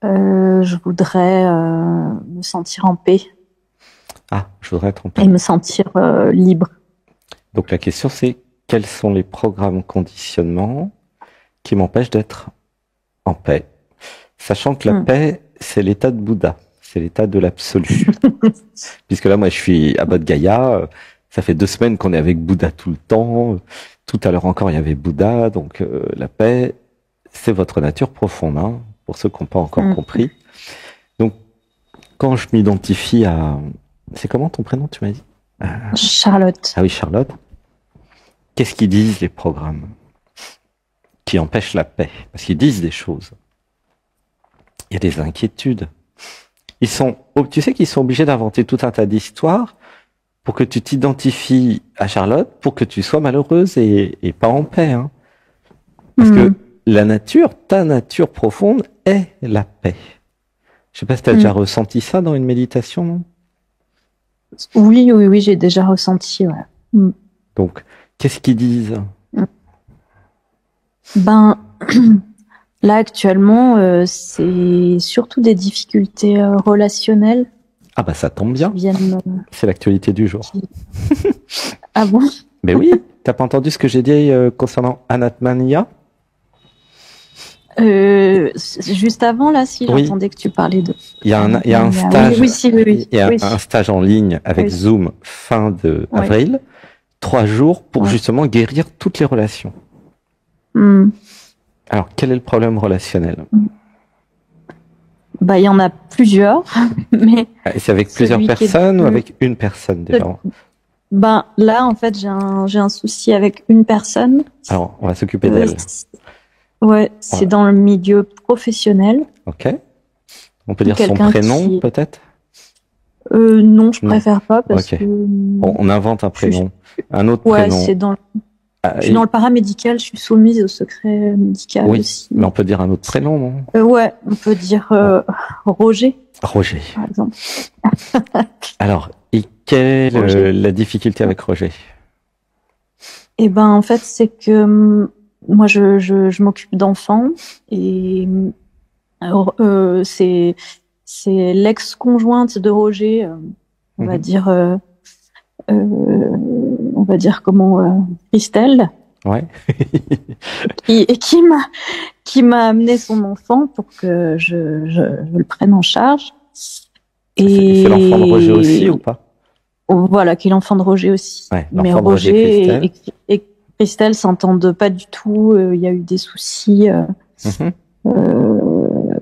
Je voudrais me sentir en paix Ah, je voudrais être en et paix. me sentir libre. Donc la question c'est quels sont les programmes conditionnements qui m'empêchent d'être en paix? Sachant que la Hmm. paix, c'est l'état de Bouddha, c'est l'état de l'absolu. Puisque là, moi, je suis à Bodh Gaya, ça fait 2 semaines qu'on est avec Bouddha tout le temps. Tout à l'heure encore, il y avait Bouddha, donc la paix, c'est votre nature profonde, hein, pour ceux qui n'ont pas encore Hmm. compris. Donc, quand je m'identifie à... C'est comment ton prénom, tu m'as dit? Charlotte. Ah oui, Charlotte. Qu'est-ce qu'ils disent, les programmes qui empêchent la paix? Parce qu'ils disent des choses. Il y a des inquiétudes. Tu sais qu'ils sont obligés d'inventer tout un tas d'histoires pour que tu t'identifies à Charlotte, pour que tu sois malheureuse et pas en paix, hein. Parce que Hmm. la nature, ta nature profonde est la paix. Je sais pas si tu as déjà Hmm. ressenti ça dans une méditation, non? Oui, oui, oui, j'ai déjà ressenti. Ouais. Hmm. Donc, qu'est-ce qu'ils disent? Ben, là actuellement, c'est surtout des difficultés relationnelles Ah bah ça tombe qui bien, viennent. c'est l'actualité du jour. Ah bon? Mais oui, t'as pas entendu ce que j'ai dit concernant Anatmania? Juste avant, là, si Oui, j'entendais que tu parlais de. il y a un Oui, stage, oui, si, oui, oui. il y a Oui, un stage en ligne avec oui, Zoom fin de oui, avril, 3 jours pour ouais. justement guérir toutes les relations. Hmm. Alors, quel est le problème relationnel? Bah, il y en a plusieurs, mais Et c'est avec plusieurs celui qui est personnes ou le avec une personne déjà? ben, là, en fait, j'ai un souci avec une personne. Alors, on va s'occuper Euh, d'elle. ouais, On c'est va- dans le milieu professionnel. Ok. On peut dire son Quelqu'un prénom qui, peut-être? non, je Non. préfère pas parce Ok. que On invente un je, prénom. Un autre ouais, prénom. Ah, je suis dans le paramédical, je suis soumise au secret médical oui, aussi. mais on peut dire un autre prénom, non? Ouais, on peut dire Roger, Roger. par exemple. Alors, et quelle est Roger. la difficulté avec Roger? Et ben, en fait, c'est que moi, je m'occupe d'enfants et c'est l'ex-conjointe de Roger, on va Mhm. dire, on va dire comment, Christelle, Ouais. qui m'a amené son enfant pour que je le prenne en charge. C'est l'enfant de Roger aussi Et ou pas? voilà, qui est l'enfant de Roger aussi. Ouais, Mais l'enfant de Roger Roger Christelle. et Christelle s'entendent pas du tout. Il y a eu des soucis. Mhm.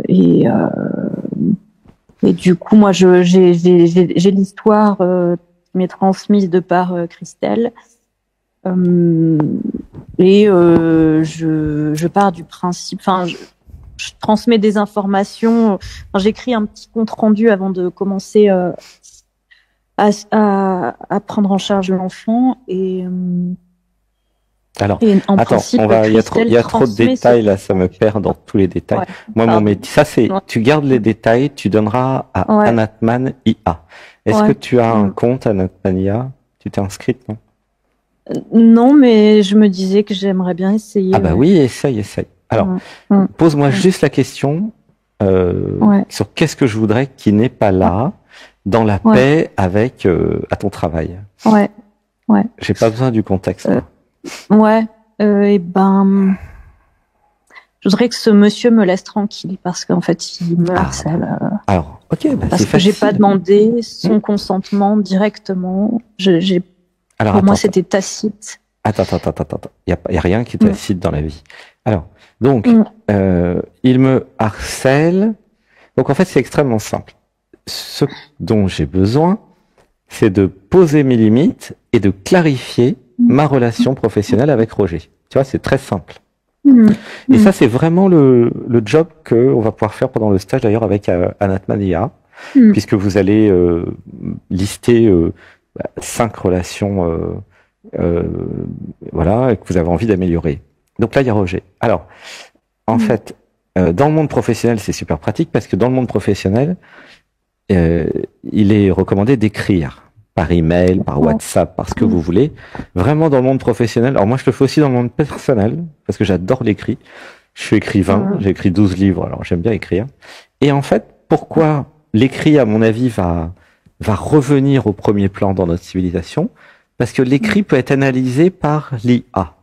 Et, euh, et du coup, moi, j'ai l'histoire qui m'est transmise de par Christelle. Je pars du principe, enfin, je transmets des informations. Enfin, j'écris un petit compte rendu avant de commencer à prendre en charge l'enfant. Alors, Et en attends, principe, il Christelle y a trop de transmet détails là, ça me perd dans tous les détails. Ouais, Moi, mon pardon. métier, ça c'est, Ouais. tu gardes les détails, tu donneras à Ouais. Anatman IA. Est-ce que Ouais. tu as un compte Anatman IA? Tu t'es inscrite, non? Non, mais je me disais que j'aimerais bien essayer. Ah bah Ouais. oui, essaye. Alors, pose-moi juste la question Ouais. sur qu'est-ce que je voudrais qui n'est pas là dans la Ouais. paix avec à ton travail. Ouais. Ouais. J'ai pas besoin du contexte. Là. Ouais. Et ben, je voudrais que ce monsieur me laisse tranquille parce qu'en fait, il me harcèle. Alors, ok, bah, Parce c'est que j'ai facile. pas demandé son consentement directement. Alors, Pour moi, attends, c'était tacite. Attends. Il y a rien qui est tacite dans la vie. Alors, donc, Mm. il me harcèle. Donc, en fait, c'est extrêmement simple. Ce dont j'ai besoin, c'est de poser mes limites et de clarifier ma relation professionnelle avec Roger. Tu vois, c'est très simple. Mm. Et ça, c'est vraiment le job que on va pouvoir faire pendant le stage, d'ailleurs, avec Anatmania, puisque vous allez lister 5 relations, voilà, que vous avez envie d'améliorer. Donc là, il y a Roger. Alors, en fait, dans le monde professionnel, c'est super pratique parce que dans le monde professionnel, il est recommandé d'écrire par email, par WhatsApp, par ce que vous voulez. Vraiment dans le monde professionnel. Alors moi, je le fais aussi dans le monde personnel parce que j'adore l'écrit. Je suis écrivain, j'ai écrit 12 livres, alors j'aime bien écrire. Et en fait, pourquoi l'écrit, à mon avis, va revenir au premier plan dans notre civilisation? Parce que l'écrit peut être analysé par l'IA.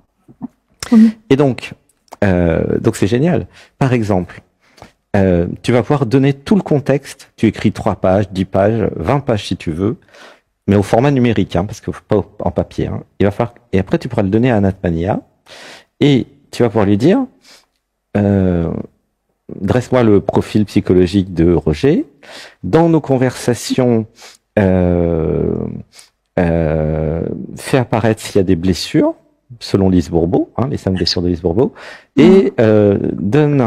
Et donc c'est génial. Par exemple, tu vas pouvoir donner tout le contexte. Tu écris 3 pages, 10 pages, 20 pages si tu veux, mais au format numérique, hein, parce que pas en papier. Hein. Et après, tu pourras le donner à Anatmania, et tu vas pouvoir lui dire, dresse-moi le profil psychologique de Roger. Dans nos conversations, fais apparaître s'il y a des blessures, selon Lise Bourbeau, hein, les 5 blessures de Lise Bourbeau, et donne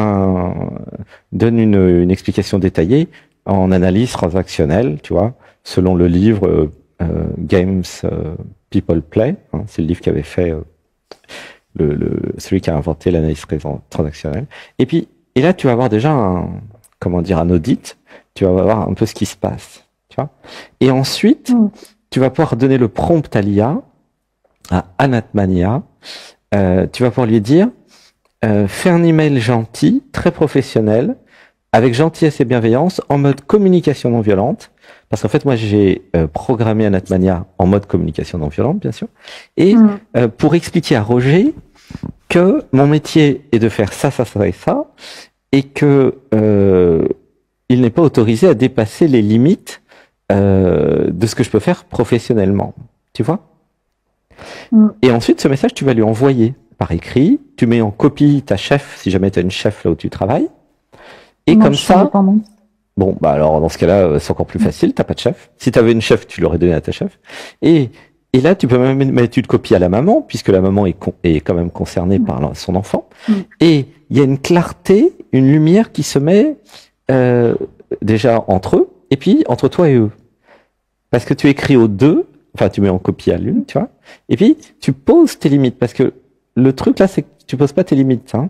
une explication détaillée en analyse transactionnelle, tu vois, selon le livre Games People Play, hein, c'est le livre qu'avait fait celui qui a inventé l'analyse transactionnelle. Et là, tu vas avoir déjà un audit, tu vas voir un peu ce qui se passe, tu vois. Et ensuite, tu vas pouvoir donner le prompt à l'IA, à Anatmania, tu vas pouvoir lui dire, fais un email gentil, très professionnel, avec gentillesse et bienveillance, en mode communication non violente, parce qu'en fait, moi, j'ai programmé Anatmania en mode communication non violente, bien sûr, et pour expliquer à Roger que mon métier est de faire ça, ça, ça et ça, et que il n'est pas autorisé à dépasser les limites de ce que je peux faire professionnellement. Tu vois? Et ensuite, ce message, tu vas lui envoyer par écrit. Tu mets en copie ta chef, si jamais tu as une chef là où tu travailles. Et comme ça... Bon, bah alors dans ce cas-là, c'est encore plus facile, t'as pas de chef. Si tu avais une chef, tu l'aurais donné à ta chef. Et là, tu peux même mettre une copie à la maman, puisque la maman est quand même concernée par son enfant. Et il y a une clarté, une lumière qui se met déjà entre eux, et puis entre toi et eux. Parce que tu écris aux deux, enfin tu mets en copie à l'une, tu vois, et puis tu poses tes limites, parce que le truc là, c'est que tu poses pas tes limites, hein.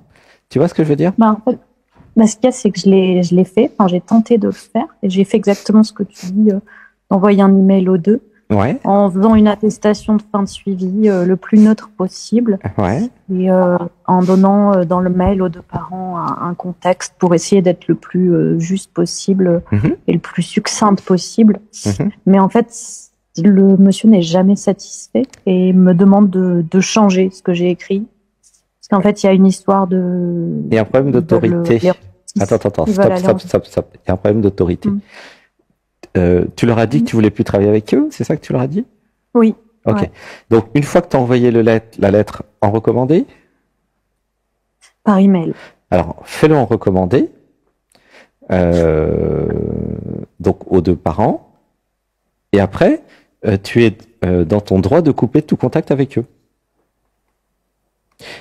Tu vois ce que je veux dire? En fait, ce qu'il y a, c'est que je l'ai fait, enfin j'ai tenté de le faire, et j'ai fait exactement ce que tu dis, d'envoyer un email aux deux, en faisant une attestation de fin de suivi le plus neutre possible, et en donnant dans le mail aux deux parents un contexte pour essayer d'être le plus juste possible et le plus succinct possible. Mais en fait, le monsieur n'est jamais satisfait et me demande de changer ce que j'ai écrit. Parce qu'en fait, il y a une histoire de... Il y a un problème d'autorité. Attends, stop. Il y a un problème d'autorité. Tu leur as dit que tu voulais plus travailler avec eux, c'est ça que tu leur as dit? Oui. Ok. Ouais. Donc, une fois que tu as envoyé la lettre en recommandé? Par email. Alors, fais-le en recommandé. Donc, aux deux parents. Et après, tu es dans ton droit de couper tout contact avec eux.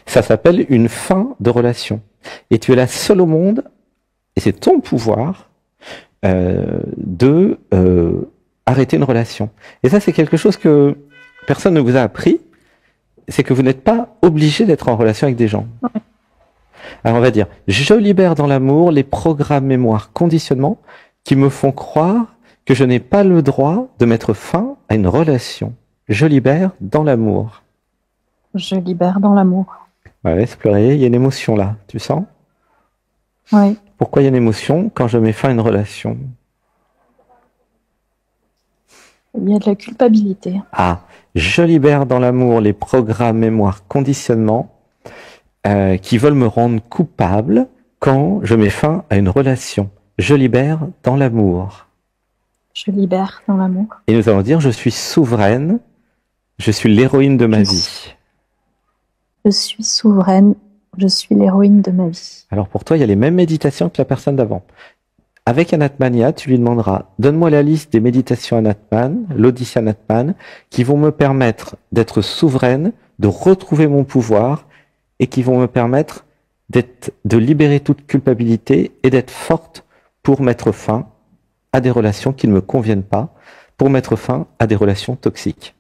Ça s'appelle une fin de relation. Et tu es la seule au monde, et c'est ton pouvoir, de arrêter une relation. Et ça, c'est quelque chose que personne ne vous a appris, c'est que vous n'êtes pas obligé d'être en relation avec des gens. Alors on va dire, je libère dans l'amour les programmes mémoire conditionnement qui me font croire que je n'ai pas le droit de mettre fin à une relation. Je libère dans l'amour. Je libère dans l'amour. Ouais, laisse pleurer, il y a une émotion là, tu sens? Oui. Pourquoi il y a une émotion quand je mets fin à une relation? Il y a de la culpabilité. Ah, je libère dans l'amour les programmes mémoire conditionnement qui veulent me rendre coupable quand je mets fin à une relation. Je libère dans l'amour. Je libère dans l'amour. Et nous allons dire, je suis souveraine, je suis l'héroïne de ma vie. Je suis souveraine, je suis l'héroïne de ma vie. Alors pour toi, il y a les mêmes méditations que la personne d'avant. Avec Anatmania, tu lui demanderas, donne-moi la liste des méditations Anatman, l'Odyssée Anatman, qui vont me permettre d'être souveraine, de retrouver mon pouvoir, et qui vont me permettre de libérer toute culpabilité et d'être forte pour mettre fin à des relations qui ne me conviennent pas, pour mettre fin à des relations toxiques.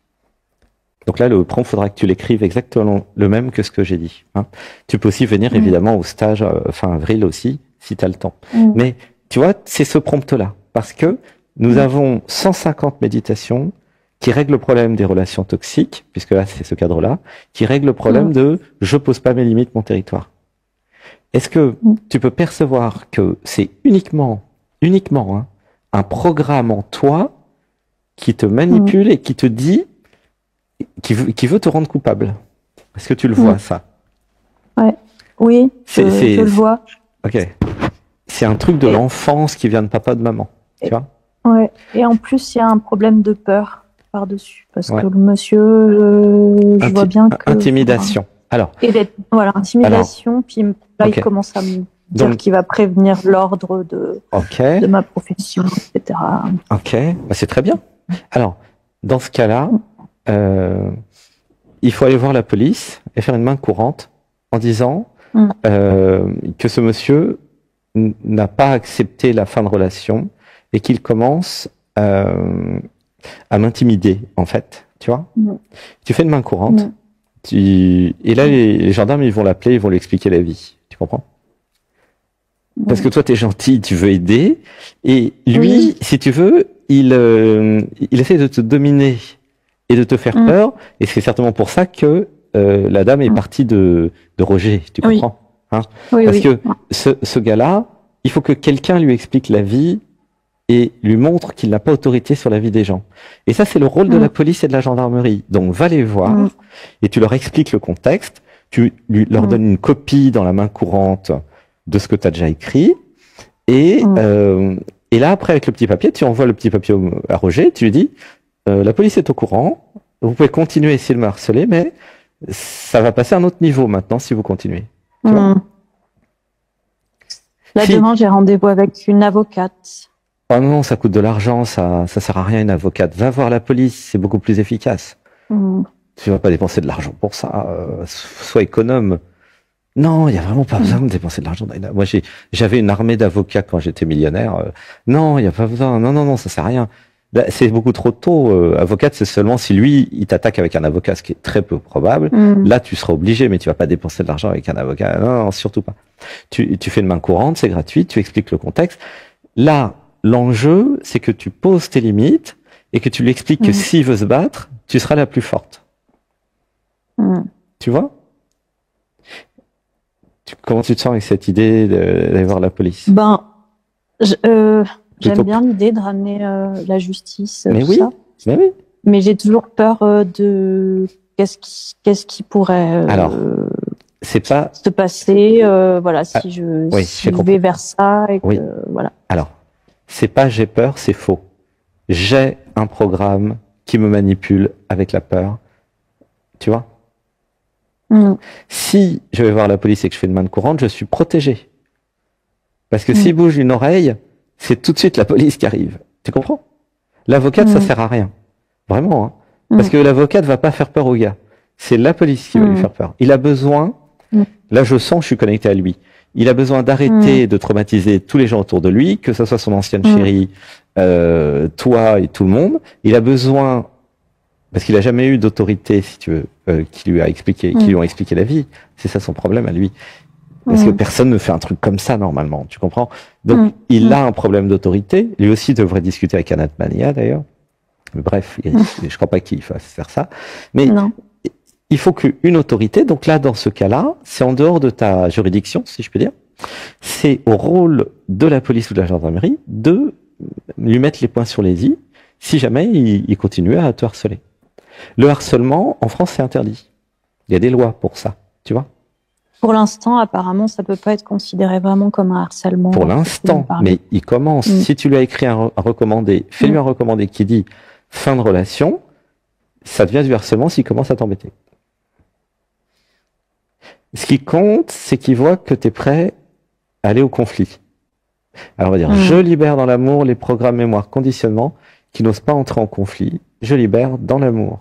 Donc là, le prompt, il faudra que tu l'écrives exactement le même que ce que j'ai dit. Hein. Tu peux aussi venir évidemment au stage fin avril aussi, si tu as le temps. Mais tu vois, c'est ce prompt-là. Parce que nous avons 150 méditations qui règlent le problème des relations toxiques, puisque là, c'est ce cadre-là, qui règle le problème de « je pose pas mes limites, mon territoire ». Est-ce que tu peux percevoir que c'est uniquement hein, un programme en toi qui te manipule et qui te dit, qui veut te rendre coupable? Est-ce que tu le vois, ça? Ouais. Oui, je le vois. Ok. C'est un truc de l'enfance qui vient de papa, de maman, tu vois? Ouais. Et en plus, il y a un problème de peur par-dessus. Parce que le monsieur, je vois bien que... Intimidation. Alors. Voilà, intimidation. Puis là, il commence à me dire qu'il va prévenir l'ordre de ma profession, etc. Ok, bah, c'est très bien. Alors, dans ce cas-là, il faut aller voir la police et faire une main courante en disant que ce monsieur n'a pas accepté la fin de relation et qu'il commence à m'intimider, en fait. Tu vois? Tu fais une main courante. Et là, les gendarmes, ils vont l'appeler, ils vont lui expliquer la vie. Tu comprends? Parce que toi, t'es gentil, tu veux aider. Et lui, si tu veux, il essaie de te dominer et de te faire peur. Et c'est certainement pour ça que la dame est partie de Roger. Tu comprends? Hein? Parce que ce gars-là, il faut que quelqu'un lui explique la vie et lui montre qu'il n'a pas autorité sur la vie des gens. Et ça, c'est le rôle de la police et de la gendarmerie. Donc, va les voir et tu leur expliques le contexte. Tu leur donnes une copie dans la main courante de ce que tu as déjà écrit. Et là, après, avec le petit papier, tu envoies le petit papier à Roger. Tu lui dis, la police est au courant. Vous pouvez continuer à essayer de me harceler, mais ça va passer à un autre niveau maintenant si vous continuez. Tu vois? Là, demain, j'ai rendez-vous avec une avocate. Oh non, ça coûte de l'argent, ça sert à rien une avocate. Va voir la police, c'est beaucoup plus efficace. Tu vas pas dépenser de l'argent pour ça. Sois économe. Non, il y a vraiment pas besoin de dépenser de l'argent. Moi, j'avais une armée d'avocats quand j'étais millionnaire. Non, il y a pas besoin. Non, ça sert à rien. Là, c'est beaucoup trop tôt. Avocate, c'est seulement si lui, il t'attaque avec un avocat, ce qui est très peu probable. Là, tu seras obligé, mais tu vas pas dépenser de l'argent avec un avocat. Non, surtout pas. Tu fais une main courante, c'est gratuit, tu expliques le contexte. Là, l'enjeu, c'est que tu poses tes limites et que tu lui expliques que s'il veut se battre, tu seras la plus forte. Tu vois? Comment tu te sens avec cette idée d'aller voir la police? J'aime bien l'idée de ramener la justice, mais tout oui, ça. Mais oui. Mais j'ai toujours peur de qu'est-ce qui pourrait se passer, voilà, si je vais vers ça et que voilà. Alors, c'est pas j'ai peur, c'est faux. J'ai un programme qui me manipule avec la peur. Tu vois? Si je vais voir la police et que je fais une main courante, je suis protégé. Parce que s'il bouge une oreille, c'est tout de suite la police qui arrive. Tu comprends? L'avocate, ça sert à rien. Vraiment. Hein. Parce que l'avocate va pas faire peur au gars. C'est la police qui va lui faire peur. Il a besoin, là je sens, je suis connecté à lui. Il a besoin d'arrêter de traumatiser tous les gens autour de lui, que ce soit son ancienne chérie, toi et tout le monde. Il a besoin, parce qu'il a jamais eu d'autorité, si tu veux, qui lui ont expliqué la vie. C'est ça son problème à lui. Parce que personne ne fait un truc comme ça normalement, tu comprends? Donc il a un problème d'autorité. Lui aussi devrait discuter avec Anat Mania d'ailleurs. Mais bref, je crois pas qu'il fasse faire ça. Mais il faut qu'une autorité, donc là dans ce cas-là, c'est en dehors de ta juridiction, si je peux dire. C'est au rôle de la police ou de la gendarmerie de lui mettre les points sur les i si jamais il continue à te harceler. Le harcèlement, en France, c'est interdit. Il y a des lois pour ça, tu vois? Pour l'instant, apparemment, ça peut pas être considéré vraiment comme un harcèlement. Pour l'instant, mais il commence. Si tu lui as écrit un recommandé, fais-lui un recommandé qui dit fin de relation, ça devient du harcèlement s'il commence à t'embêter. Ce qui compte, c'est qu'il voit que tu es prêt à aller au conflit. Alors on va dire, je libère dans l'amour les programmes mémoire conditionnement qui n'osent pas entrer en conflit. Je libère dans l'amour.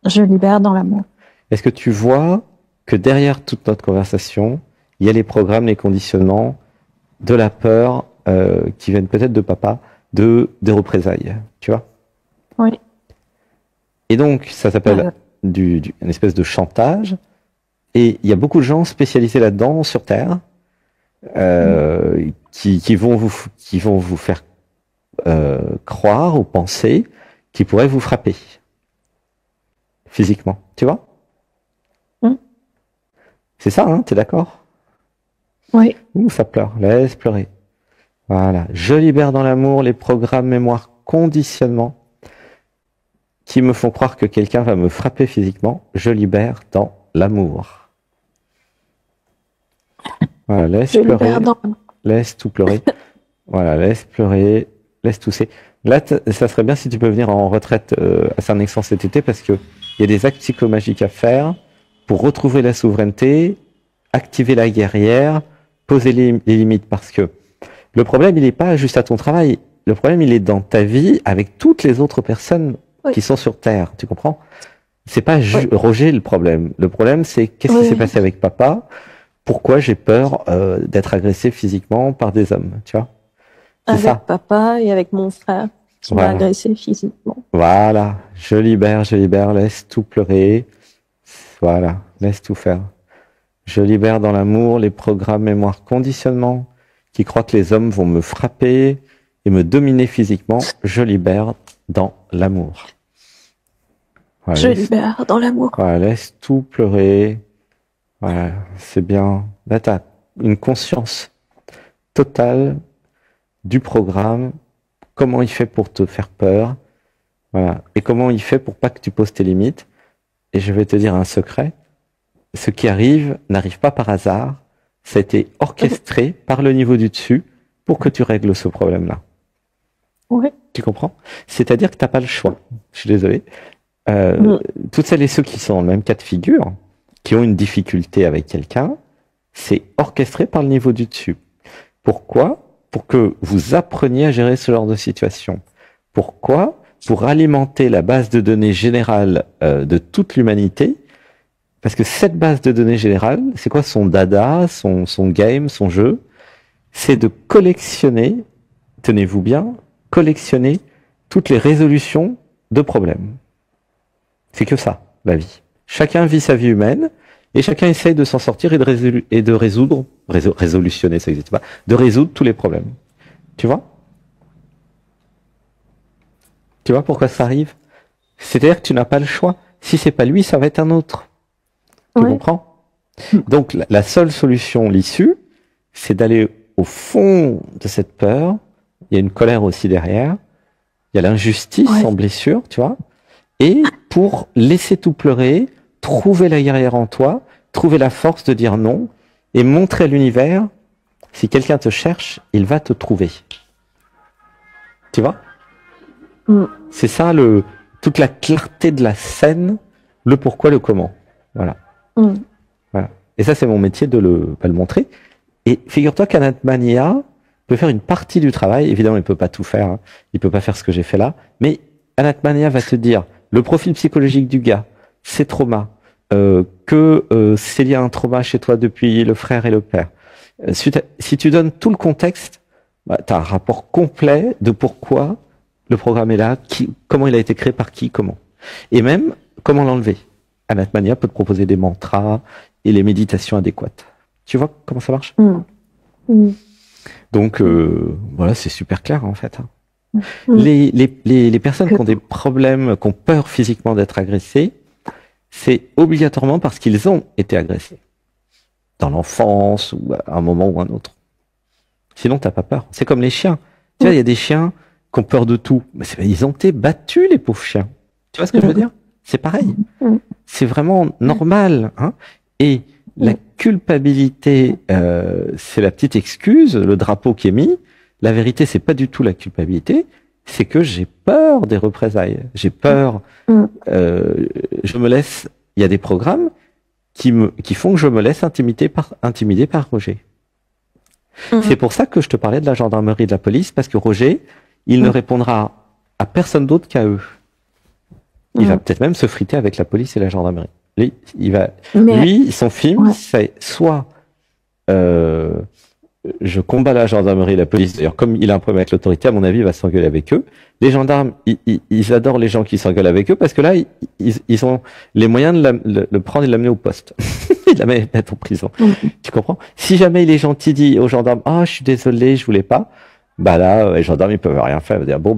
Je libère dans l'amour. Est-ce que tu vois que derrière toute notre conversation, il y a les programmes, les conditionnements, de la peur qui viennent peut-être de papa, des représailles, tu vois? Oui. Et donc, ça s'appelle une espèce de chantage. Et il y a beaucoup de gens spécialisés là-dedans sur Terre qui vont vous faire croire ou penser qu'ils pourraient vous frapper physiquement, tu vois? C'est ça, hein, t'es d'accord? Oui. Ouh, ça pleure. Laisse pleurer. Voilà. Je libère dans l'amour les programmes, mémoire, conditionnement qui me font croire que quelqu'un va me frapper physiquement. Je libère dans l'amour. Voilà. Laisse pleurer. Laisse tout pleurer. Voilà. Laisse pleurer. Laisse tousser. Là, ça serait bien si tu peux venir en retraite à Saint-Nexan cet été parce que il y a des actes psychomagiques à faire pour retrouver la souveraineté, activer la guerrière, poser les limites parce que le problème, il n'est pas juste à ton travail. Le problème, il est dans ta vie avec toutes les autres personnes qui sont sur Terre. Tu comprends? C'est pas Roger le problème. Le problème, c'est qu'est-ce qui s'est passé avec papa? Pourquoi j'ai peur d'être agressé physiquement par des hommes? Tu vois? Avec papa et avec mon frère qui m'a agressé physiquement. Voilà. Je libère, laisse tout pleurer. Voilà. Laisse tout faire. Je libère dans l'amour les programmes, mémoire, conditionnement qui croient que les hommes vont me frapper et me dominer physiquement. Je libère dans l'amour. Voilà, je libère dans l'amour. Voilà, laisse tout pleurer. Voilà, c'est bien. Là, tu as une conscience totale du programme, comment il fait pour te faire peur, voilà, et comment il fait pour pas que tu poses tes limites. Et je vais te dire un secret, ce qui arrive n'arrive pas par hasard, ça a été orchestré par le niveau du dessus pour que tu règles ce problème-là. Oui. Tu comprends? C'est-à-dire que tu n'as pas le choix. Je suis désolé. Toutes celles et ceux qui sont dans le même cas de figure, qui ont une difficulté avec quelqu'un, c'est orchestré par le niveau du dessus. Pourquoi? Pour que vous appreniez à gérer ce genre de situation. Pourquoi? Pour alimenter la base de données générale de toute l'humanité. Parce que cette base de données générale, c'est quoi son dada, son game, son jeu? C'est de collectionner, tenez-vous bien, collectionner toutes les résolutions de problèmes. C'est que ça, la vie. Chacun vit sa vie humaine et chacun essaye de s'en sortir et de résoudre, résolutionner, ça n'existe pas, de résoudre tous les problèmes. Tu vois? Tu vois pourquoi ça arrive? C'est-à-dire que tu n'as pas le choix. Si c'est pas lui, ça va être un autre. Tu comprends? Donc la seule solution, l'issue, c'est d'aller au fond de cette peur. Il y a une colère aussi derrière. Il y a l'injustice en blessure, tu vois. Et pour laisser tout pleurer, trouver la guerrière en toi, trouver la force de dire non et montrer à l'univers, si quelqu'un te cherche, il va te trouver. Tu vois? C'est ça toute la clarté de la scène, le pourquoi, le comment. Voilà. Voilà. Et ça, c'est mon métier de le montrer. Et figure-toi qu'Anatmania peut faire une partie du travail. Évidemment, il peut pas tout faire. Hein. Il peut pas faire ce que j'ai fait là. Mais Anatmania va te dire le profil psychologique du gars, ses traumas, c'est lié à un trauma chez toi depuis le frère et le père. Si tu donnes tout le contexte, tu as un rapport complet de pourquoi le programme est là, comment il a été créé, par qui, comment. Et même, comment l'enlever. Anatmania peut te proposer des mantras et les méditations adéquates. Tu vois comment ça marche? Donc, voilà, c'est super clair en fait. Les personnes qui ont des problèmes, qui ont peur physiquement d'être agressées, c'est obligatoirement parce qu'ils ont été agressés. Dans l'enfance, ou à un moment ou un autre. Sinon, t'as pas peur. C'est comme les chiens. Tu vois, il y a des chiens qui ont peur de tout. Mais ils ont été battus, les pauvres chiens. Tu vois ce que je veux dire? C'est pareil. C'est vraiment normal. Hein, et la culpabilité, c'est la petite excuse, le drapeau qui est mis. La vérité, c'est pas du tout la culpabilité. C'est que j'ai peur des représailles. J'ai peur. Je me laisse. Il y a des programmes qui font que je me laisse intimider par Roger. C'est pour ça que je te parlais de la gendarmerie et de la police, parce que Roger, il ne répondra à personne d'autre qu'à eux. Il va peut-être même se friter avec la police et la gendarmerie. Lui, son film, c'est soit je combats la gendarmerie et la police. D'ailleurs, comme il a un problème avec l'autorité, à mon avis, il va s'engueuler avec eux. Les gendarmes, ils adorent les gens qui s'engueulent avec eux parce que là, ils ont les moyens de le prendre et de l'amener au poste. Il la mettre en prison. Tu comprends? Si jamais il est gentil, dit aux gendarmes, ah, je suis désolé, je voulais pas. Bah là, les gendarmes, ils peuvent rien faire. Ils vont dire, bon,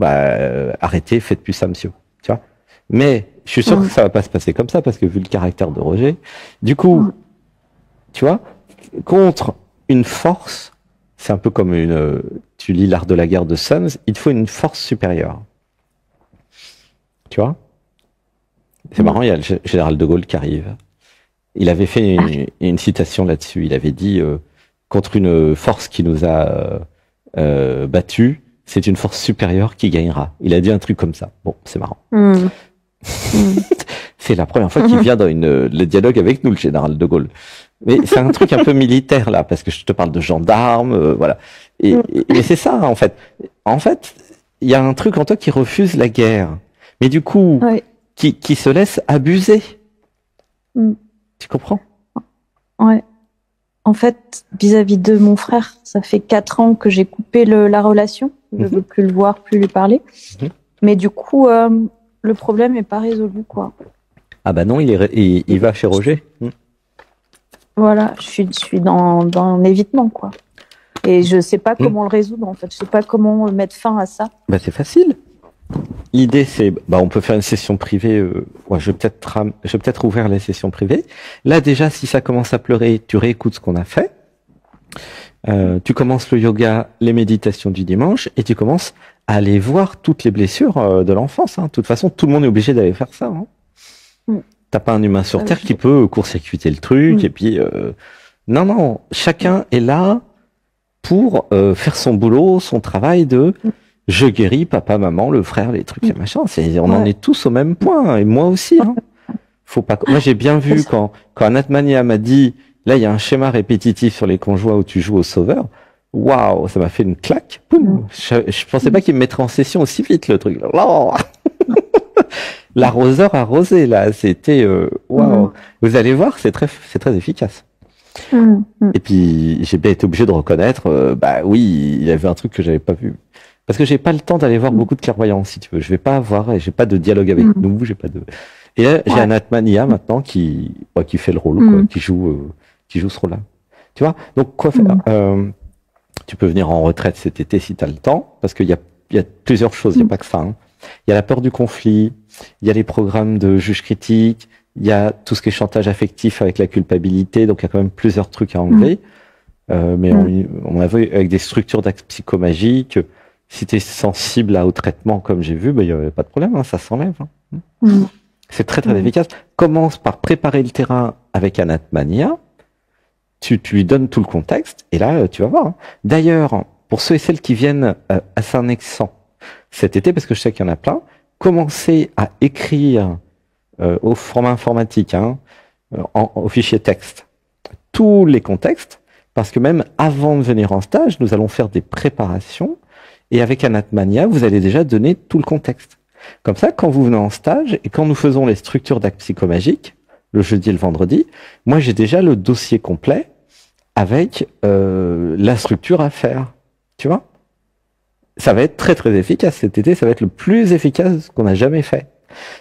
arrêtez, faites plus ça, monsieur. Tu vois? Mais, je suis sûr que ça va pas se passer comme ça parce que vu le caractère de Roger, du coup, tu vois, contre une force, c'est un peu comme tu lis L'Art de la guerre de Sons, il te faut une force supérieure. Tu vois? C'est marrant, il y a le général de Gaulle qui arrive. Il avait fait une citation là-dessus. Il avait dit contre une force qui nous a battus, c'est une force supérieure qui gagnera. Il a dit un truc comme ça. Bon, c'est marrant. C'est la première fois qu'il vient dans le dialogue avec nous, le général de Gaulle. Mais c'est un truc un peu militaire là, parce que je te parle de gendarmes, voilà. Et c'est ça en fait. En fait, il y a un truc en toi qui refuse la guerre, mais du coup, qui se laisse abuser. Tu comprends? Ouais. En fait, vis-à-vis de mon frère, ça fait 4 ans que j'ai coupé la relation. Je veux plus le voir, plus lui parler. Mais du coup, le problème n'est pas résolu, quoi. Ah bah non, il va chez Roger. Voilà, je suis dans l'évitement, quoi. Et je sais pas comment le résoudre, en fait. Je sais pas comment mettre fin à ça. Bah c'est facile. L'idée c'est, on peut faire une session privée. Je vais peut-être ouvrir les sessions privées. Là déjà, si ça commence à pleurer, tu réécoutes ce qu'on a fait. Tu commences le yoga, les méditations du dimanche, et tu commences à aller voir toutes les blessures de l'enfance. De toute façon, tout le monde est obligé d'aller faire ça. T'as pas un humain sur Terre qui peut court-circuiter le truc. Et puis, non, chacun est là pour faire son boulot, son travail de je guéris papa, maman, le frère, les trucs, les machins. On en est tous au même point, et moi aussi. Faut pas. Moi, j'ai bien vu quand Anatmania m'a dit, là, il y a un schéma répétitif sur les conjoints où tu joues au sauveur. Waouh, ça m'a fait une claque. Boum. Je pensais pas qu'il me mettrait en session aussi vite, le truc. L'arroseur arrosé, là, c'était waouh. Vous allez voir, c'est très efficace. Et puis, j'ai bien été obligé de reconnaître, oui, il y avait un truc que j'avais pas vu. Parce que j'ai pas le temps d'aller voir beaucoup de clairvoyants, si tu veux. Je vais pas avoir, j'ai pas de dialogue avec nous, j'ai pas de. Et là, j'ai un Atmania maintenant qui fait le rôle, quoi, qui joue ce rôle-là. Tu vois? Donc, quoi faire? Tu peux venir en retraite cet été si tu as le temps, parce qu'il y a plusieurs choses, il n'y a pas que ça. Il y a la peur du conflit, il y a les programmes de juge critique, il y a tout ce qui est chantage affectif avec la culpabilité, donc il y a quand même plusieurs trucs à enlever. Mais on a vu avec des structures d'actes psychomagiques, si tu es sensible au traitement comme j'ai vu, il n'y avait pas de problème, ça s'enlève. C'est très efficace. Commence par préparer le terrain avec Anatmania, tu lui donnes tout le contexte, et là tu vas voir. D'ailleurs, pour ceux et celles qui viennent à Saint-Nexan cet été, parce que je sais qu'il y en a plein, commencez à écrire au format informatique, au fichier texte, tous les contextes, parce que même avant de venir en stage, nous allons faire des préparations, et avec Anatmania, vous allez déjà donner tout le contexte. Comme ça, quand vous venez en stage, et quand nous faisons les structures d'actes psychomagiques, le jeudi et le vendredi, moi j'ai déjà le dossier complet avec la structure à faire. Tu vois? Ça va être très efficace cet été, ça va être le plus efficace qu'on a jamais fait.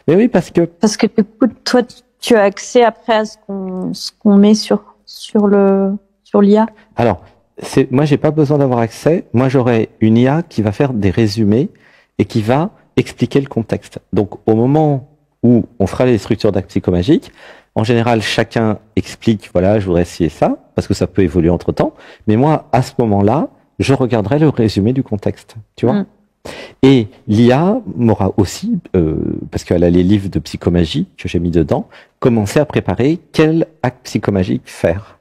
Mais oui, parce que du coup, toi, tu as accès après à ce qu'on met sur l'IA. Alors, moi j'ai pas besoin d'avoir accès. Moi j'aurai une IA qui va faire des résumés et qui va expliquer le contexte. Donc au moment où on fera les structures d'actes psychomagiques, en général chacun explique, voilà, je voudrais essayer ça, parce que ça peut évoluer entre temps. Mais moi, à ce moment-là, je regarderai le résumé du contexte, tu vois. Et l'IA m'aura aussi, parce qu'elle a les livres de psychomagie que j'ai mis dedans, commencé à préparer quel acte psychomagique faire,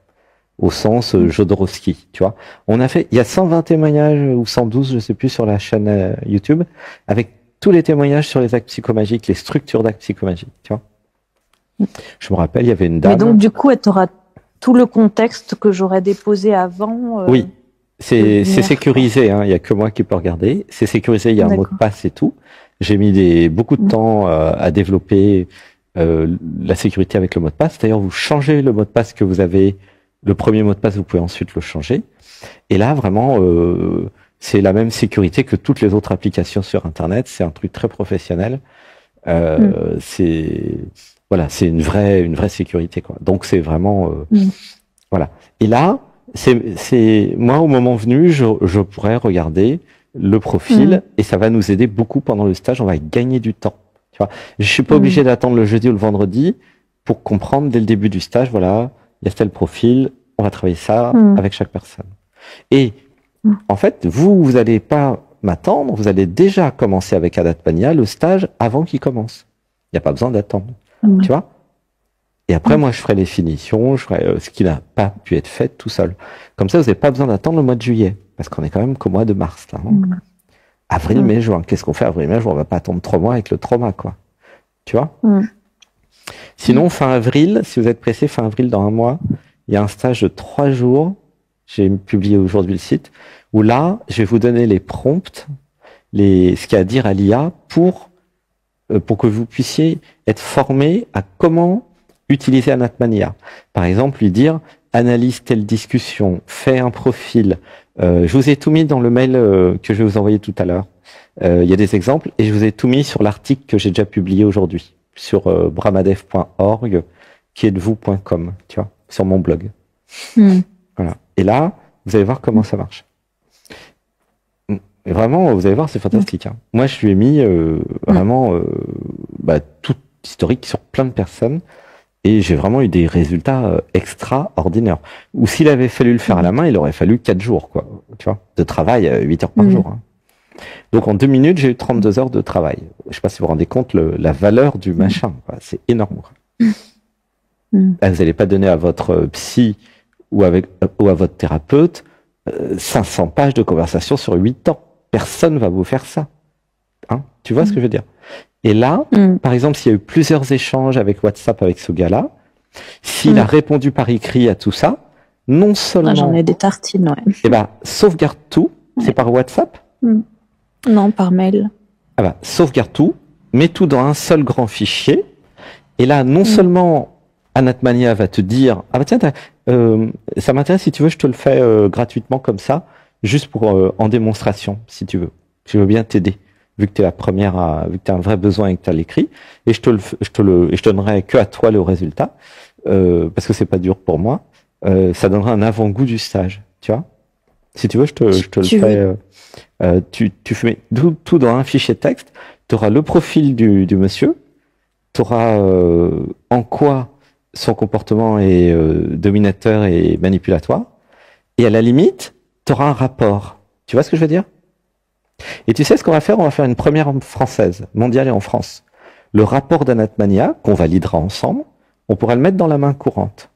au sens Jodorowsky, tu vois. On a fait, il y a 120 témoignages, ou 112, je sais plus, sur la chaîne YouTube, avec tous les témoignages sur les actes psychomagiques, les structures d'actes psychomagiques, tu vois. Je me rappelle, il y avait une dame... Mais donc, du coup, tu auras tout le contexte que j'aurais déposé avant. Oui. C'est sécurisé, il y a que moi qui peux regarder. C'est sécurisé, il y a un mot de passe et tout. J'ai mis beaucoup de temps à développer la sécurité avec le mot de passe. D'ailleurs, vous changez le mot de passe que vous avez, le premier mot de passe, vous pouvez ensuite le changer. Et là, vraiment, c'est la même sécurité que toutes les autres applications sur Internet. C'est un truc très professionnel. C'est une vraie sécurité, quoi. Donc c'est vraiment voilà. Et là, c'est moi au moment venu, je pourrais regarder le profil et ça va nous aider beaucoup pendant le stage. On va gagner du temps. Tu vois, je suis pas obligé d'attendre le jeudi ou le vendredi pour comprendre dès le début du stage. Voilà, il y a tel profil. on va travailler ça avec chaque personne. Et en fait, vous allez pas m'attendre, vous allez déjà commencer avec Adatmania le stage avant qu'il commence. Il n'y a pas besoin d'attendre, tu vois. Et après, moi, je ferai les finitions, je ferai ce qui n'a pas pu être fait tout seul. Comme ça, vous n'avez pas besoin d'attendre le mois de juillet, parce qu'on est quand même qu'au mois de mars, là. Avril, mai, juin. Qu'est-ce qu'on fait avril, mai, juin? On va pas attendre 3 mois avec le trauma, quoi. Tu vois? Sinon, fin avril, si vous êtes pressé, fin avril, dans 1 mois, il y a un stage de 3 jours. J'ai publié aujourd'hui le site, où là, je vais vous donner les prompts, ce qu'il y a à dire à l'IA pour que vous puissiez être formé à comment utiliser Adatmania. Par exemple, lui dire, analyse telle discussion, fais un profil. Je vous ai tout mis dans le mail que je vais vous envoyer tout à l'heure. Il y a des exemples et je vous ai tout mis sur l'article que j'ai déjà publié aujourd'hui sur brahmadev.org, qui est de vous.com, tu vois, sur mon blog. Voilà. Et là, vous allez voir comment ça marche. Et vraiment, vous allez voir, c'est fantastique. Hein. Moi, je lui ai mis vraiment tout historique sur plein de personnes et j'ai vraiment eu des résultats extraordinaires. Ou s'il avait fallu le faire à la main, il aurait fallu 4 jours, quoi, tu vois, de travail, 8 heures par jour. Hein. Donc en 2 minutes, j'ai eu 32 heures de travail. Je sais pas si vous vous rendez compte la valeur du machin. C'est énorme. Vous n'allez pas donner à votre psy ou à votre thérapeute 500 pages de conversation sur 8 ans. Personne va vous faire ça. Hein, tu vois ce que je veux dire? Et là, par exemple, s'il y a eu plusieurs échanges avec WhatsApp avec ce gars-là, s'il a répondu par écrit à tout ça, non seulement... J'en ai des tartines, ouais. Eh ben, sauvegarde tout. C'est par WhatsApp? Non, par mail. Ah bah, sauvegarde tout, mets tout dans un seul grand fichier, et là, non seulement Adatmania va te dire, ah bah tiens, ça m'intéresse, si tu veux, je te le fais gratuitement comme ça, juste pour en démonstration, si tu veux. Je veux bien t'aider, vu que tu es la première, vu que tu as un vrai besoin et que tu as l'écrit, et je donnerai que à toi le résultat, parce que c'est pas dur pour moi, ça donnera un avant-goût du stage, tu vois. Si tu veux, je te le fais. Tu mets tout dans un fichier texte. Tu auras le profil du monsieur. Tu auras en quoi son comportement est dominateur et manipulatoire. Et à la limite, tu auras un rapport. Tu vois ce que je veux dire? Et tu sais ce qu'on va faire? On va faire une première française, mondiale et en France. Le rapport d'Adatmania, qu'on validera ensemble, on pourra le mettre dans la main courante.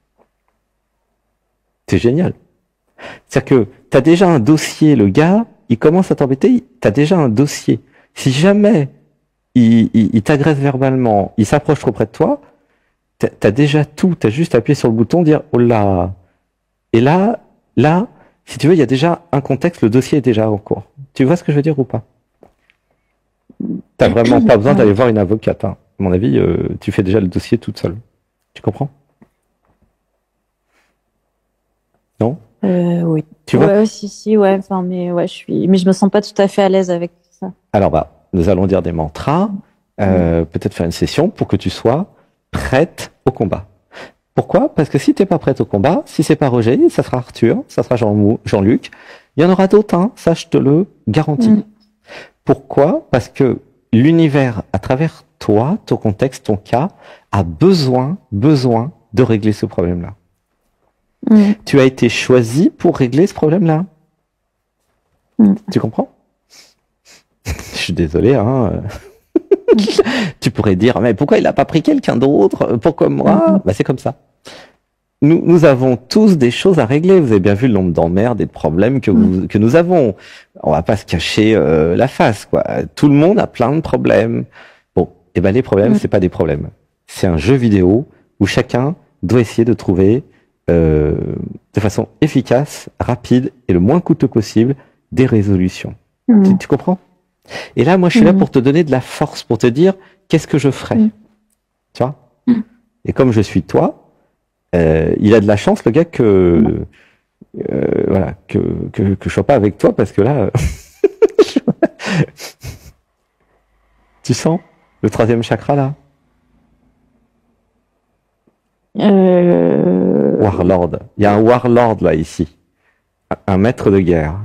C'est génial. C'est-à-dire que tu as déjà un dossier, le gars, il commence à t'embêter, tu as déjà un dossier. Si jamais il t'agresse verbalement, il s'approche trop près de toi, tu as déjà tout, tu as juste appuyé sur le bouton, dire « Oh là !» Et là, si tu veux, il y a déjà un contexte, le dossier est déjà en cours. Tu vois ce que je veux dire ou pas? Tu n'as vraiment pas besoin d'aller voir une avocate. Hein. À mon avis, tu fais déjà le dossier toute seule. Tu comprends? Non? Oui. Tu vois? Ouais, si, ouais. Enfin, mais je me sens pas tout à fait à l'aise avec ça. Alors nous allons dire des mantras, peut-être faire une session pour que tu sois prête au combat. Pourquoi? Parce que si t'es pas prête au combat, si c'est pas Roger, ça sera Arthur, ça sera Jean-Luc. Il y en aura d'autres, hein, ça je te le garantis. Pourquoi? Parce que l'univers, à travers toi, ton contexte, ton cas, a besoin de régler ce problème-là. Tu as été choisi pour régler ce problème-là. Tu comprends? Je suis désolé, hein. Tu pourrais dire, mais pourquoi il n'a pas pris quelqu'un d'autre? Pourquoi moi? Bah, c'est comme ça. Nous avons tous des choses à régler. Vous avez bien vu le nombre d'emmerdes et de problèmes que nous avons. On va pas se cacher la face, quoi. Tout le monde a plein de problèmes. Bon, et ben les problèmes, c'est pas des problèmes. C'est un jeu vidéo où chacun doit essayer de trouver de façon efficace, rapide et le moins coûteux possible des résolutions. Tu comprends? Et là, moi, je suis là pour te donner de la force, pour te dire qu'est-ce que je ferais. Tu vois? Et comme je suis toi, il a de la chance, le gars, que je sois pas avec toi, parce que là, tu sens le 3e chakra là? Warlord. Il y a un warlord là ici, un maître de guerre.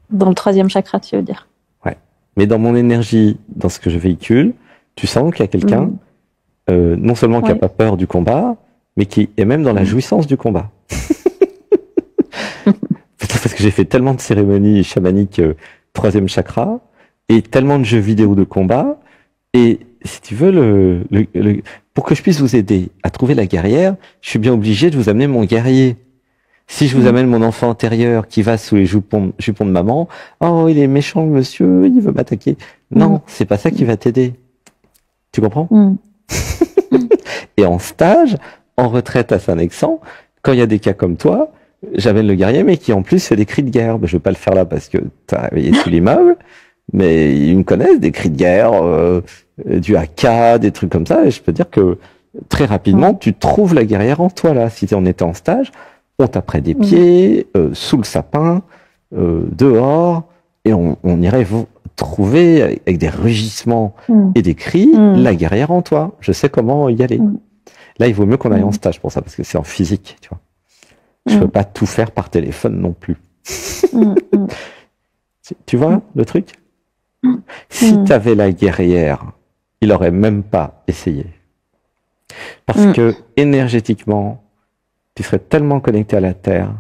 Dans le 3e chakra, tu veux dire? Ouais. Mais dans mon énergie, dans ce que je véhicule, tu sens qu'il y a quelqu'un, non seulement qui a pas peur du combat, mais qui est même dans la jouissance du combat. Parce que j'ai fait tellement de cérémonies chamaniques 3e chakra, et tellement de jeux vidéo de combat, et si tu veux, pour que je puisse vous aider à trouver la guerrière, je suis bien obligé de vous amener mon guerrier. Si je vous amène mon enfant intérieur qui va sous les jupons de maman, oh, il est méchant le monsieur, il veut m'attaquer. Non, c'est pas ça qui va t'aider. Tu comprends? Et en stage, en retraite à Saint-Nexan, quand il y a des cas comme toi, j'amène le guerrier, mais qui en plus fait des cris de guerre. Ben, je vais pas le faire là parce que t'as réveillé tout l'immeuble, mais ils me connaissent, des cris de guerre, du haka, des trucs comme ça, et je peux dire que très rapidement, tu trouves la guerrière en toi là. Si on était en stage, on taperait des pieds, sous le sapin, dehors, et on irait trouver avec des rugissements et des cris la guerrière en toi. Je sais comment y aller. Là, il vaut mieux qu'on aille en stage pour ça, parce que c'est en physique, tu vois. Je peux pas tout faire par téléphone non plus. Tu vois le truc? Si tu avais la guerrière, il aurait même pas essayé. Parce que énergétiquement, tu serais tellement connecté à la Terre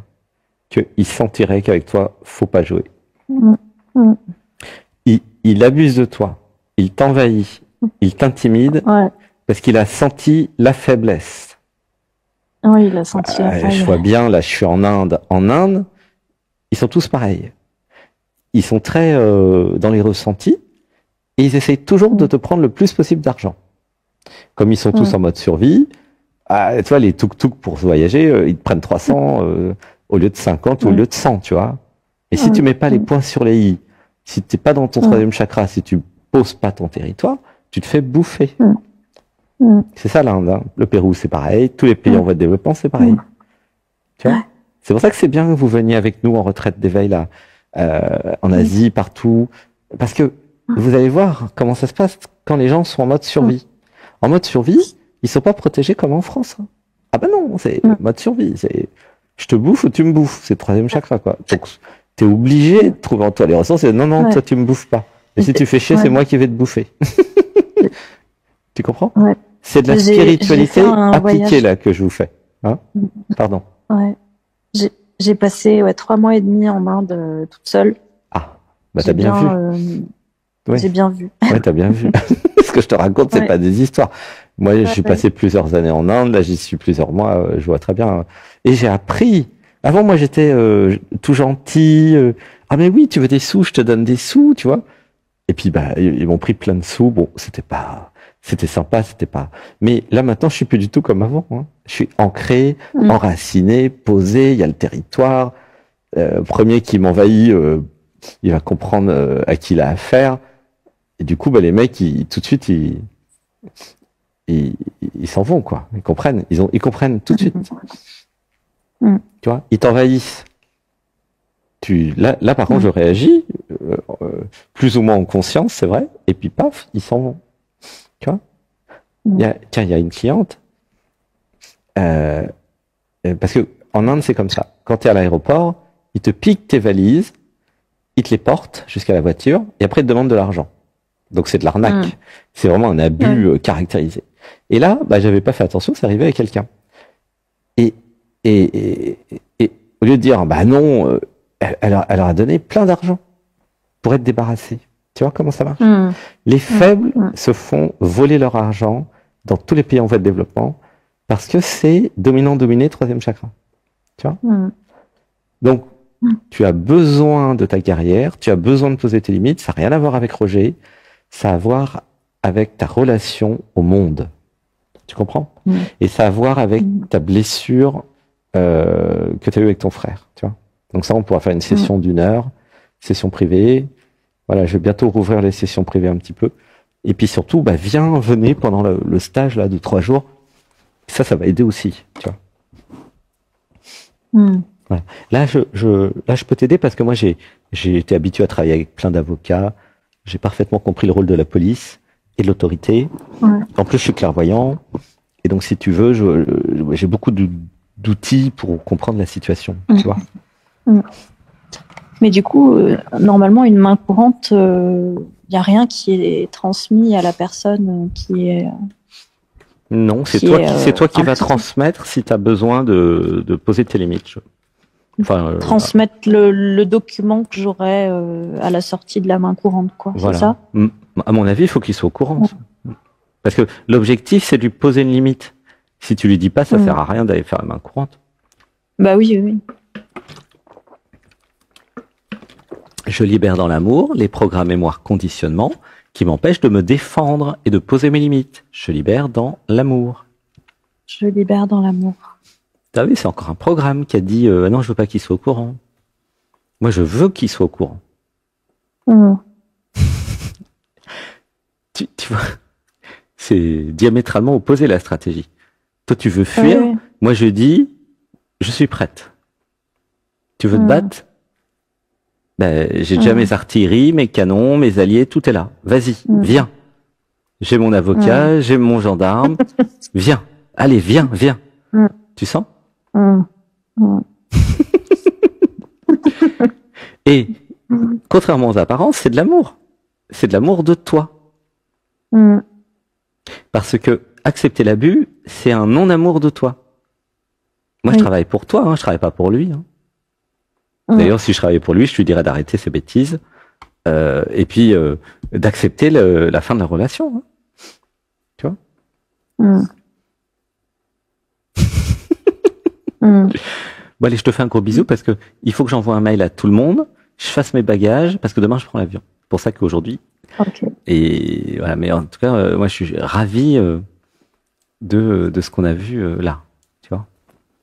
qu'il sentirait qu'avec toi, faut pas jouer. Il abuse de toi, il t'envahit, il t'intimide, parce qu'il a senti la faiblesse. Oui, il a senti la faiblesse. Je vois bien, là, je suis en Inde. En Inde, ils sont tous pareils. Ils sont très dans les ressentis, et ils essayent toujours de te prendre le plus possible d'argent. Comme ils sont tous en mode survie, tu vois, les tuk-tuk pour voyager, ils te prennent 300 au lieu de 50 ou au lieu de 100, tu vois. Et si tu mets pas les points sur les i, si t'es pas dans ton 3e chakra, si tu poses pas ton territoire, tu te fais bouffer. C'est ça l'Inde, hein. Le Pérou, c'est pareil. Tous les pays en voie de développement, c'est pareil. Tu vois. C'est pour ça que c'est bien que vous veniez avec nous en retraite d'éveil là, en Asie, partout, parce que vous allez voir comment ça se passe quand les gens sont en mode survie. En mode survie, ils sont pas protégés comme en France. Hein. Ah ben non, c'est mode survie. C'est je te bouffe ou tu me bouffes. C'est le 3e chakra, quoi. Donc t'es obligé de trouver en toi les ressources. Et non, toi tu me bouffes pas. Et si tu fais chier, c'est moi qui vais te bouffer. Tu comprends? C'est de la spiritualité appliquée là que je vous fais. Hein? Pardon. J'ai passé 3 mois et demi en Inde toute seule. Ah, bah t'as bien vu. J'ai bien vu. Ouais, t'as bien vu. Ce que je te raconte, c'est pas des histoires. Moi, je suis passé plusieurs années en Inde. Là, j'y suis plusieurs mois. Je vois très bien. Et j'ai appris. Avant, moi, j'étais tout gentil. Ah mais oui, tu veux des sous, je te donne des sous, tu vois. Et puis, bah, ils m'ont pris plein de sous. Bon, c'était sympa, c'était pas. Mais là, maintenant, je suis plus du tout comme avant. Hein. Je suis ancré, enraciné, posé. Il y a le territoire. Premier qui m'envahit, il va comprendre à qui il a affaire. Et du coup, bah, les mecs, tout de suite, ils s'en vont, quoi. Ils comprennent. Ils comprennent tout de suite. Tu vois, ils t'envahissent. Là, par contre, je réagis, plus ou moins en conscience, c'est vrai. Et puis, paf, ils s'en vont. Tu vois. Tiens, il y a une cliente. Parce que en Inde, c'est comme ça. Quand tu es à l'aéroport, ils te piquent tes valises, ils te les portent jusqu'à la voiture, et après, ils te demandent de l'argent. Donc c'est de l'arnaque. C'est vraiment un abus caractérisé. Et là, bah, j'avais pas fait attention, c'est arrivé avec quelqu'un. Et au lieu de dire, bah non, elle leur a donné plein d'argent pour être débarrassée. Tu vois comment ça marche? Les faibles se font voler leur argent dans tous les pays en voie de développement parce que c'est dominant-dominé 3e chakra. Tu vois? Donc, tu as besoin de ta carrière, tu as besoin de poser tes limites, ça n'a rien à voir avec Roger, ça a à voir avec ta relation au monde. Tu comprends? Et ça a à voir avec ta blessure que tu as eue avec ton frère. Tu vois? Donc ça, on pourra faire une session d'1 heure, session privée. Voilà, je vais bientôt rouvrir les sessions privées un petit peu. Et puis surtout, bah, venez pendant le stage là de 3 jours. Ça va aider aussi. Tu vois? Voilà. Là, je peux t'aider parce que moi, j'ai été habitué à travailler avec plein d'avocats. J'ai parfaitement compris le rôle de la police et de l'autorité. En plus, je suis clairvoyant. Et donc, si tu veux, j'ai beaucoup d'outils pour comprendre la situation. Tu vois. Mais du coup, normalement, une main courante, il n'y a rien qui est transmis à la personne qui est Non, c'est toi qui vas transmettre si tu as besoin de poser tes limites. Enfin, transmettre le document que j'aurai à la sortie de la main courante, quoi. Voilà. C'est ça? À mon avis, il faut qu'il soit au courant. Parce que l'objectif, c'est de lui poser une limite. Si tu lui dis pas, ça sert à rien d'aller faire la main courante. Bah oui. Je libère dans l'amour les programmes mémoire conditionnement qui m'empêchent de me défendre et de poser mes limites. Je libère dans l'amour. Je libère dans l'amour. T'as vu, c'est encore un programme qui a dit non, je veux pas qu'il soit au courant. Moi, je veux qu'il soit au courant. Tu vois, c'est diamétralement opposé la stratégie. Toi, tu veux fuir. Oui. Moi, je dis, je suis prête. Tu veux te battre? Ben, j'ai déjà mes artilleries, mes canons, mes alliés, tout est là. Vas-y, viens. J'ai mon avocat, j'ai mon gendarme. Viens. Allez, viens. Tu sens? Et, contrairement aux apparences, c'est de l'amour. C'est de l'amour de toi. Parce que accepter l'abus, c'est un non-amour de toi. Moi, je travaille pour toi, je travaille pas pour lui. D'ailleurs, si je travaillais pour lui, je lui dirais d'arrêter ses bêtises et puis d'accepter la fin de la relation. Tu vois? Bon, allez, je te fais un gros bisou parce que il faut que j'envoie un mail à tout le monde, je fasse mes bagages parce que demain je prends l'avion. C'est pour ça qu'aujourd'hui. Et voilà, mais en tout cas, moi je suis ravi de ce qu'on a vu là, tu vois.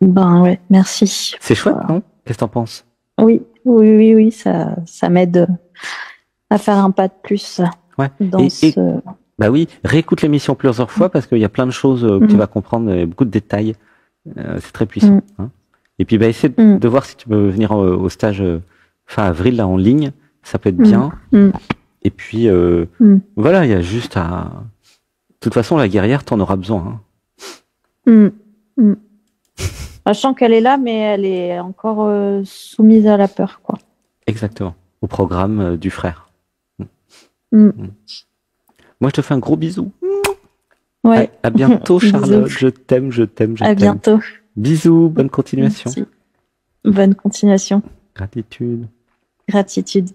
Ben ouais, merci. C'est chouette, non? Qu'est-ce que t'en penses? Oui, ça m'aide à faire un pas de plus. Ouais. Bah oui, réécoute l'émission plusieurs fois parce qu'il y a plein de choses que tu vas comprendre, il y a beaucoup de détails. C'est très puissant. Et puis essaie de voir si tu peux venir au stage fin avril là en ligne, ça peut être bien. Et puis voilà, il y a juste à. De toute façon, la guerrière, t'en auras besoin. Je sens qu'elle est là, mais elle est encore soumise à la peur, quoi. Exactement, au programme du frère. Moi, je te fais un gros bisou. Ouais. À bientôt, Charlotte. Je t'aime. À bientôt. Bisous, bonne continuation. Merci. Bonne continuation. Gratitude. Gratitude.